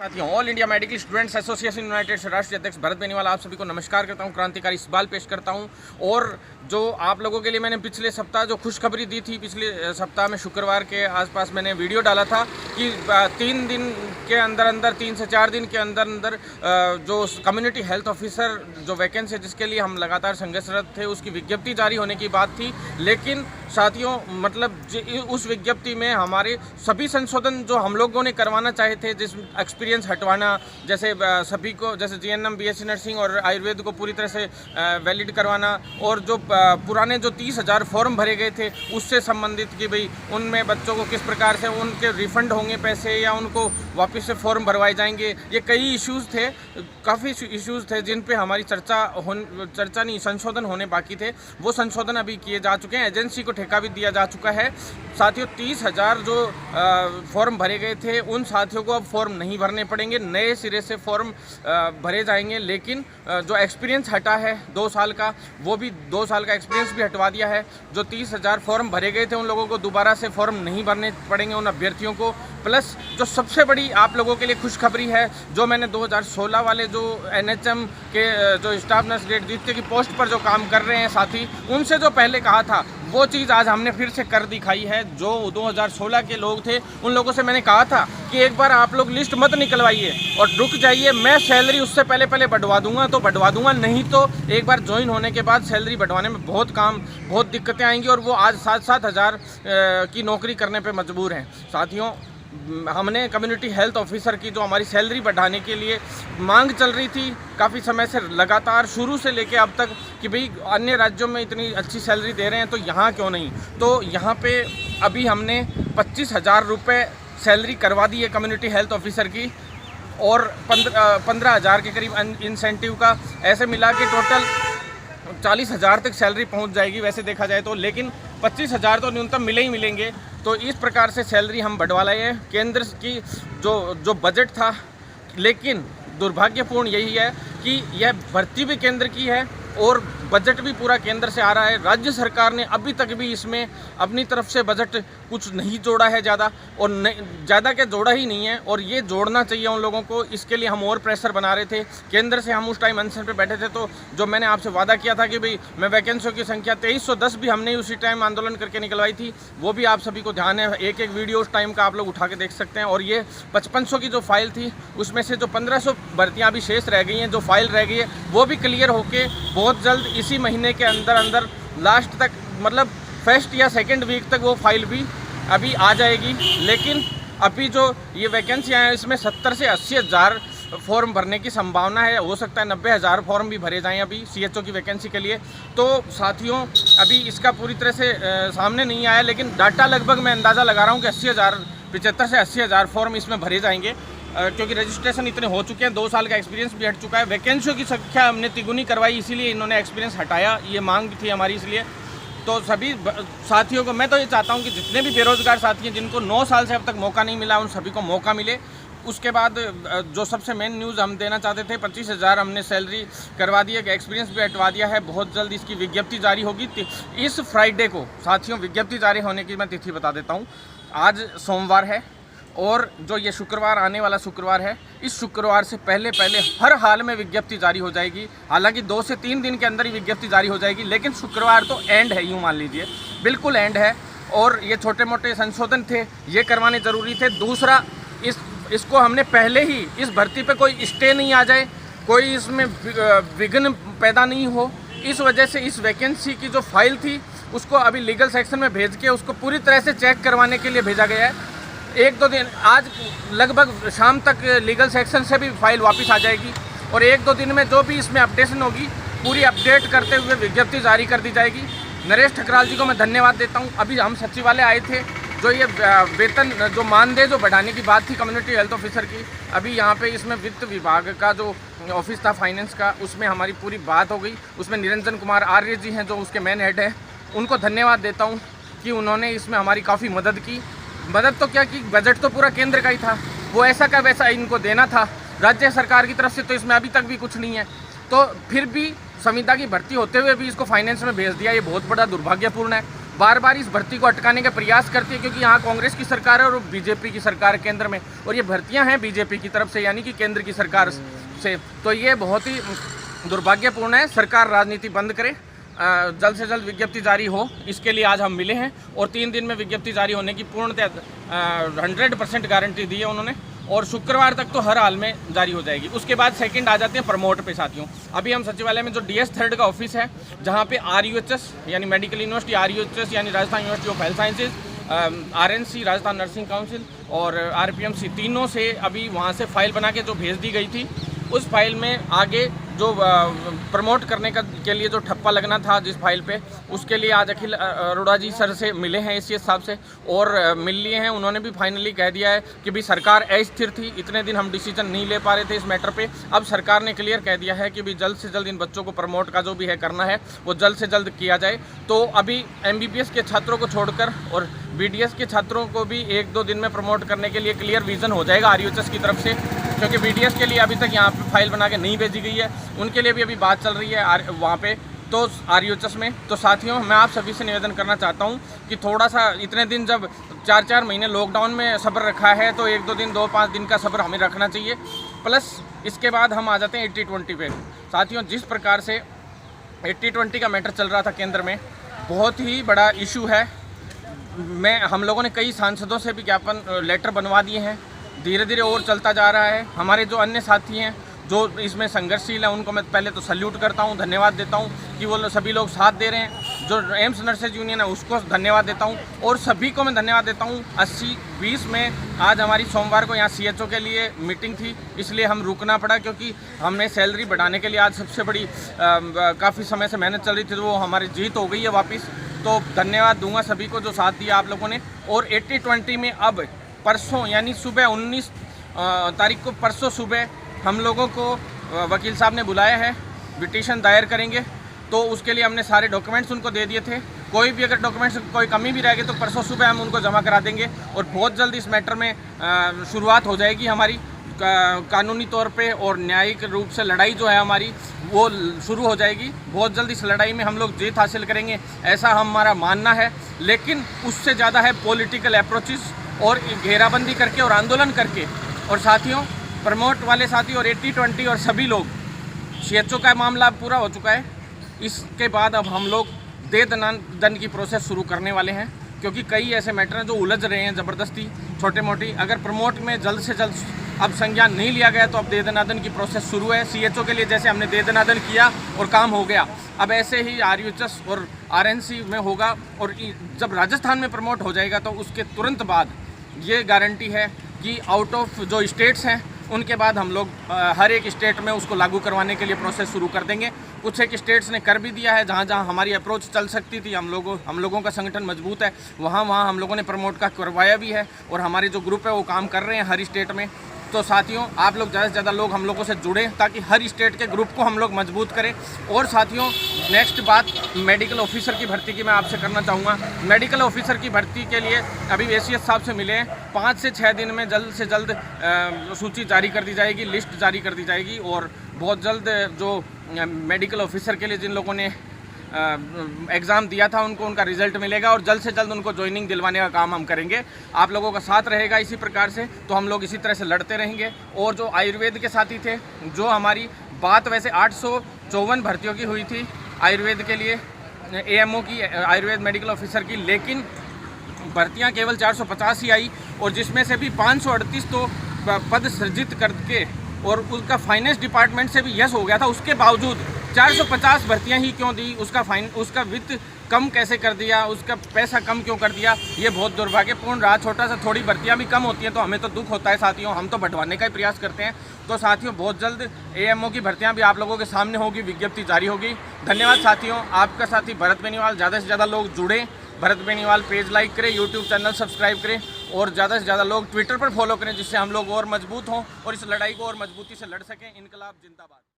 साथियों, all India medical students association United से राष्ट्रीय अध्यक्ष भरत बेनीवाल आप सभी को नमस्कार करता हूं, क्रांतिकारी सवाल पेश करता हूं। और जो आप लोगों के लिए मैंने पिछले सप्ताह जो खुशखबरी दी थी, पिछले सप्ताह में शुक्रवार के आसपास मैंने वीडियो डाला था कि 3 दिन के अंदर अंदर 3 से 4 दिन के अंदर अंदर जो कम्युनिटी हेल्थ ऑफिसर जो वैकेंसी है जिसके लिए हम लगातार संघर्षरत थे उसकी विज्ञप्ति जारी होने की बात थी। लेकिन साथियों, मतलब उस विज्ञप्ति में हमारे सभी संशोधन जो हम लोगों ने करवाना चाहे थे, जिस एक्सपीरियंस हटवाना, जैसे सभी को, जैसे जीएनएम, बीएससी नर्सिंग और आयुर्वेद को पूरी तरह से वैलिड करवाना, और जो पुराने जो 30,000 फॉर्म भरे गए थे उससे संबंधित कि भाई उनमें बच्चों को किस प्रकार से उनके रिफंड होंगे पैसे या उनको वापस से फॉर्म भरवाए जाएंगे। ये कई इश्यूज़ थे, काफ़ी इश्यूज़ थे जिन पे हमारी चर्चा नहीं, संशोधन होने बाकी थे। वो संशोधन अभी किए जा चुके हैं, एजेंसी को ठेका भी दिया जा चुका है। साथियों, 30,000 जो फॉर्म भरे गए थे उन साथियों को अब फॉर्म नहीं भरने पड़ेंगे, नए सिरे से फॉर्म भरे जाएंगे। लेकिन जो एक्सपीरियंस हटा है 2 साल का, वो भी 2 साल का एक्सपीरियंस भी हटवा दिया है। जो 30,000 फॉर्म भरे गए थे उन लोगों को दोबारा से फॉर्म नहीं भरने पड़ेंगे, उन अभ्यर्थियों को। प्लस जो सबसे बड़ी आप लोगों के लिए खुशखबरी है, जो मैंने 2016 वाले जो एनएचएम के जो स्टाफ नर्स ग्रेड द्वितीय की पोस्ट पर जो काम कर रहे हैं साथी, उनसे जो पहले कहा था वो चीज़ आज हमने फिर से कर दिखाई है। जो 2016 के लोग थे उन लोगों से मैंने कहा था कि एक बार आप लोग लिस्ट मत निकलवाइए और रुक जाइए, मैं सैलरी उससे पहले बढ़वा दूंगा तो बढ़वा दूंगा, नहीं तो एक बार ज्वाइन होने के बाद सैलरी बढ़वाने में बहुत दिक्कतें आएंगी। और वो आज 7-7 हज़ार की नौकरी करने पर मजबूर हैं। साथियों, हमने कम्युनिटी हेल्थ ऑफिसर की जो हमारी सैलरी बढ़ाने के लिए मांग चल रही थी काफ़ी समय से, लगातार शुरू से लेके अब तक, कि भाई अन्य राज्यों में इतनी अच्छी सैलरी दे रहे हैं तो यहाँ क्यों नहीं। तो यहाँ पे अभी हमने 25,000 रुपये सैलरी करवा दी है कम्युनिटी हेल्थ ऑफिसर की, और 15,000 के करीब इंसेंटिव का, ऐसे मिला के टोटल 40,000 तक सैलरी पहुँच जाएगी वैसे देखा जाए तो। लेकिन 25,000 तो न्यूनतम मिलेंगे। तो इस प्रकार से सैलरी हम बढ़वा लाए हैं। केंद्र की जो बजट था, लेकिन दुर्भाग्यपूर्ण यही है कि यह भर्ती भी केंद्र की है और बजट भी पूरा केंद्र से आ रहा है। राज्य सरकार ने अभी तक भी इसमें अपनी तरफ से बजट कुछ नहीं जोड़ा है ज़्यादा, और ज़्यादा क्या जोड़ा ही नहीं है, और ये जोड़ना चाहिए उन लोगों को। इसके लिए हम और प्रेशर बना रहे थे केंद्र से। हम उस टाइम अनशन पे बैठे थे, तो जो मैंने आपसे वादा किया था कि भाई मैं वैकेंसियों की संख्या 2310 भी हमने उसी टाइम आंदोलन करके निकलवाई थी, वो भी आप सभी को ध्यान है। एक वीडियो उस टाइम का आप लोग उठा के देख सकते हैं। और ये 5500 की जो फाइल थी उसमें से जो 1500 भर्तियाँ अभी शेष रह गई हैं, जो फाइल रह गई है, वो भी क्लियर होके बहुत जल्द इसी महीने के अंदर लास्ट तक, मतलब फर्स्ट या सेकंड वीक तक वो फाइल भी अभी आ जाएगी। लेकिन अभी जो ये वैकेंसियाँ हैं इसमें 70 से 80 हज़ार फॉर्म भरने की संभावना है। हो सकता है 90,000 फॉर्म भी भरे जाएं अभी सीएचओ की वैकेंसी के लिए। तो साथियों, अभी इसका पूरी तरह से सामने नहीं आया, लेकिन डाटा लगभग मैं अंदाज़ा लगा रहा हूँ कि 75 से 80,000 फॉर्म इसमें भरे जाएंगे, क्योंकि रजिस्ट्रेशन इतने हो चुके हैं, 2 साल का एक्सपीरियंस भी हट चुका है। वैकेंसियों की संख्या हमने तिगुनी करवाई, इसीलिए इन्होंने एक्सपीरियंस हटाया, ये मांग भी थी हमारी इसलिए। तो सभी साथियों को मैं तो ये चाहता हूँ कि जितने भी बेरोजगार साथी हैं जिनको 9 साल से अब तक मौका नहीं मिला, उन सभी को मौका मिले। उसके बाद जो सबसे मेन न्यूज़ हम देना चाहते थे, 25,000 हमने सैलरी करवा दी है, एक्सपीरियंस भी हटवा दिया है। बहुत जल्द इसकी विज्ञप्ति जारी होगी। इस फ्राइडे को साथियों विज्ञप्ति जारी होने की मैं तिथि बता देता हूँ। आज सोमवार है और जो ये शुक्रवार आने वाला शुक्रवार है, इस शुक्रवार से पहले हर हाल में विज्ञप्ति जारी हो जाएगी। हालांकि 2 से 3 दिन के अंदर ही विज्ञप्ति जारी हो जाएगी, लेकिन शुक्रवार तो एंड है, यूँ मान लीजिए, बिल्कुल एंड है। और ये छोटे मोटे संशोधन थे, ये करवाने ज़रूरी थे। दूसरा, इसको हमने पहले ही, इस भर्ती पे कोई स्टे नहीं आ जाए, कोई इसमें विघ्न पैदा नहीं हो, इस वजह से इस वैकेंसी की जो फाइल थी उसको अभी लीगल सेक्शन में भेज के उसको पूरी तरह से चेक करवाने के लिए भेजा गया है। 1-2 दिन, आज लगभग शाम तक लीगल सेक्शन से भी फाइल वापस आ जाएगी, और 1-2 दिन में जो भी इसमें अपडेशन होगी पूरी अपडेट करते हुए विज्ञप्ति जारी कर दी जाएगी। नरेश ठकराल जी को मैं धन्यवाद देता हूं। अभी हम सचिवालय आए थे, जो ये वेतन जो मानदेय जो बढ़ाने की बात थी कम्युनिटी हेल्थ ऑफिसर की, अभी यहाँ पे इसमें वित्त विभाग का जो ऑफिस था फाइनेंस का, उसमें हमारी पूरी बात हो गई। उसमें निरंजन कुमार आर्य जी हैं जो उसके मेन हेड हैं, उनको धन्यवाद देता हूँ कि उन्होंने इसमें हमारी काफ़ी मदद की। मदद तो क्या की, बजट तो पूरा केंद्र का ही था, वो ऐसा का वैसा इनको देना था। राज्य सरकार की तरफ से तो इसमें अभी तक भी कुछ नहीं है, तो फिर भी संविदा की भर्ती होते हुए भी इसको फाइनेंस में भेज दिया, ये बहुत बड़ा दुर्भाग्यपूर्ण है। बार बार इस भर्ती को अटकाने का प्रयास करती है, क्योंकि यहाँ कांग्रेस की सरकार है और बीजेपी की सरकार केंद्र में, और ये भर्तियाँ हैं बीजेपी की तरफ से, यानी कि केंद्र की सरकार से। तो ये बहुत ही दुर्भाग्यपूर्ण है। सरकार राजनीति बंद करे, जल्द से जल्द विज्ञप्ति जारी हो, इसके लिए आज हम मिले हैं, और 3 दिन में विज्ञप्ति जारी होने की पूर्णतः 100% गारंटी दी है उन्होंने, और शुक्रवार तक तो हर हाल में जारी हो जाएगी। उसके बाद सेकंड आ जाते हैं प्रमोट पे साथियों। अभी हम सचिवालय में जो DS 3rd का ऑफिस है, जहाँ पे RUHS यानी मेडिकल यूनिवर्सिटी, RUHS यानी Rajasthan university of health sciences, RNC Rajasthan nursing council और RPMC, तीनों से अभी वहाँ से फाइल बना के जो भेज दी गई थी, उस फाइल में आगे जो प्रमोट करने के लिए जो ठप्पा लगना था जिस फाइल पे, उसके लिए आज अखिल अरोड़ा जी सर से मिले हैं, ACS साहब से, और मिल लिए हैं। उन्होंने भी फाइनली कह दिया है कि भाई सरकार अस्थिर थी, इतने दिन हम डिसीजन नहीं ले पा रहे थे इस मैटर पे। अब सरकार ने क्लियर कह दिया है कि भाई जल्द से जल्द इन बच्चों को प्रमोट का जो भी है करना है वो जल्द से जल्द किया जाए। तो अभी MBBS के छात्रों को छोड़कर और BDS के छात्रों को भी 1-2 दिन में प्रमोट करने के लिए क्लियर विजन हो जाएगा RUHS की तरफ से, क्योंकि BDS के लिए अभी तक यहाँ पे फाइल बना के नहीं भेजी गई है, उनके लिए भी अभी बात चल रही है वहाँ पे, तो RUHS में। तो साथियों, मैं आप सभी से निवेदन करना चाहता हूँ कि थोड़ा सा, इतने दिन जब 4-4 महीने लॉकडाउन में सब्र रखा है, तो 1-2 दिन 2-5 दिन का सब्र हमें रखना चाहिए। प्लस इसके बाद हम आ जाते हैं 80-20 पे। साथियों, जिस प्रकार से 80-20 का मैटर चल रहा था केंद्र में, बहुत ही बड़ा इशू है। हम लोगों ने कई सांसदों से भी ज्ञापन लेटर बनवा दिए हैं, धीरे धीरे और चलता जा रहा है। हमारे जो अन्य साथी हैं जो इसमें संघर्षशील है, उनको मैं पहले तो सल्यूट करता हूं, धन्यवाद देता हूं कि वो सभी लोग साथ दे रहे हैं। जो एम्स नर्सेज यूनियन है उसको धन्यवाद देता हूं, और सभी को मैं धन्यवाद देता हूं। 80-20 में आज हमारी सोमवार को यहाँ CHO के लिए मीटिंग थी, इसलिए हम रुकना पड़ा, क्योंकि हमने सैलरी बढ़ाने के लिए आज सबसे बड़ी काफ़ी समय से मेहनत चल रही थी, तो वो हमारी जीत हो गई है वापस। तो धन्यवाद दूंगा सभी को जो साथ दिया आप लोगों ने। और 80-20 में अब परसों यानी सुबह 19 तारीख को, परसों सुबह हम लोगों को वकील साहब ने बुलाया है, पिटीशन दायर करेंगे। तो उसके लिए हमने सारे डॉक्यूमेंट्स उनको दे दिए थे। कोई भी अगर डॉक्यूमेंट्स कोई कमी भी रहेगी तो परसों सुबह हम उनको जमा करा देंगे, और बहुत जल्द इस मैटर में शुरुआत हो जाएगी हमारी कानूनी तौर पे, और न्यायिक रूप से लड़ाई जो है हमारी वो शुरू हो जाएगी। बहुत जल्द इस लड़ाई में हम लोग जीत हासिल करेंगे, ऐसा हमारा मानना है। लेकिन उससे ज़्यादा है पॉलिटिकल अप्रोचेस, और घेराबंदी करके और आंदोलन करके। और साथियों, प्रमोट वाले साथी और 80-20 और सभी लोग, CHO का मामला अब पूरा हो चुका है। इसके बाद अब हम लोग दे दन की प्रोसेस शुरू करने वाले हैं, क्योंकि कई ऐसे मैटर हैं जो उलझ रहे हैं ज़बरदस्ती, छोटे मोटी। अगर प्रमोट में जल्द से जल्द अब संज्ञान नहीं लिया गया तो अब दे दनादन की प्रोसेस शुरू है। CHO के लिए जैसे हमने दे दनादन किया और काम हो गया, अब ऐसे ही RUHS और RNC में होगा। और जब राजस्थान में प्रमोट हो जाएगा तो उसके तुरंत बाद ये गारंटी है कि आउट ऑफ जो स्टेट्स हैं उनके बाद हम लोग हर एक स्टेट में उसको लागू करवाने के लिए प्रोसेस शुरू कर देंगे। कुछ एक स्टेट्स ने कर भी दिया है, जहाँ जहाँ हमारी अप्रोच चल सकती थी, हम लोगों का संगठन मजबूत है, वहाँ हम लोगों ने प्रमोट का करवाया भी है, और हमारे जो ग्रुप है वो काम कर रहे हैं हर स्टेट में। तो साथियों, आप लोग ज़्यादा से ज़्यादा लोग हम लोगों से जुड़ें, ताकि हर स्टेट के ग्रुप को हम लोग मजबूत करें। और साथियों, नेक्स्ट बात मेडिकल ऑफिसर की भर्ती की मैं आपसे करना चाहूँगा। मेडिकल ऑफिसर की भर्ती के लिए अभी ACS साहब से मिले हैं, 5 से 6 दिन में जल्द से जल्द सूची जारी कर दी जाएगी, लिस्ट जारी कर दी जाएगी। और बहुत जल्द जो मेडिकल ऑफिसर के लिए जिन लोगों ने एग्ज़ाम दिया था उनको उनका रिजल्ट मिलेगा, और जल्द से जल्द उनको ज्वाइनिंग दिलवाने का काम हम करेंगे। आप लोगों का साथ रहेगा इसी प्रकार से, तो हम लोग इसी तरह से लड़ते रहेंगे। और जो आयुर्वेद के साथी थे, जो हमारी बात वैसे 854 भर्तियों की हुई थी आयुर्वेद के लिए, AMO की, आयुर्वेद मेडिकल ऑफिसर की, लेकिन भर्तियां केवल 450 ही आई, और जिसमें से भी 538 तो पद सृजित करके और उसका फाइनेंस डिपार्टमेंट से भी यस हो गया था। उसके बावजूद 450 भर्तियां ही क्यों दी, उसका वित्त कम कैसे कर दिया, उसका पैसा कम क्यों कर दिया, ये बहुत दुर्भाग्यपूर्ण रहा। छोटा सा थोड़ी भर्तियां भी कम होती हैं तो हमें तो दुख होता है साथियों, हम तो बढ़वाने का ही प्रयास करते हैं। तो साथियों, बहुत जल्द AMO की भर्तियां भी आप लोगों के सामने होगी, विज्ञप्ति जारी होगी। धन्यवाद साथियों। आपका साथी भरत बेनीवाल। ज़्यादा से ज़्यादा लोग जुड़ें, भरत बेनीवाल पेज लाइक करें, यूट्यूब चैनल सब्सक्राइब करें, और ज़्यादा से ज़्यादा लोग ट्विटर पर फॉलो करें, जिससे हम लोग और मजबूत हों और इस लड़ाई को और मजबूती से लड़ सकें। इनकलाब जिंदाबाद।